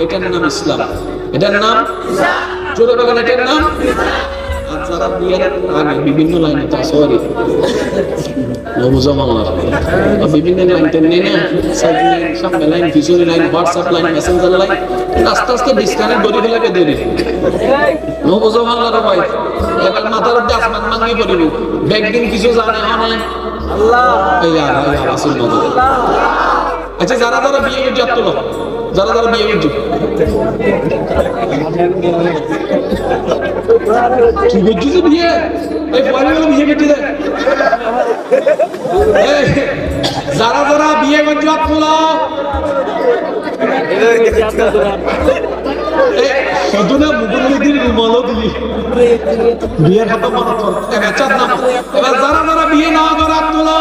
এটার নাম ইসলাম। এটার নাম জোরে বলেন, এটার নাম। আর যারা বিয়ের আগে বিভিন্ন লাইনে তা সরি বিভিন্ন লাইন টেনে না, সাইড লাইন, সামনে লাইন, পিছনে line, WhatsApp line, Messenger line, আস্তে আস্তে ডিসকানেক্ট করে ফেলাকে দেরি নবুঝো বাংলার ভাই। এবার মাথার মধ্যে আসমান মাঙ্গি পড়িব, ব্যাগদিন কিছু জানে হয় আল্লাহ। আচ্ছা, যারা যারা বিয়ে করছে আর তোলো, যারা যারা বিয়ে করছে কি করছিস বিয়ে? এই পরিবার বিয়ে করছে, যারা যারা বিয়ে করছে আর তোলো। সদুনা মুগুলিদির রুমালও দিলি বিয়ের হাতে মনে কর। এবার যারা যারা বিয়ে না করে আর তোলো।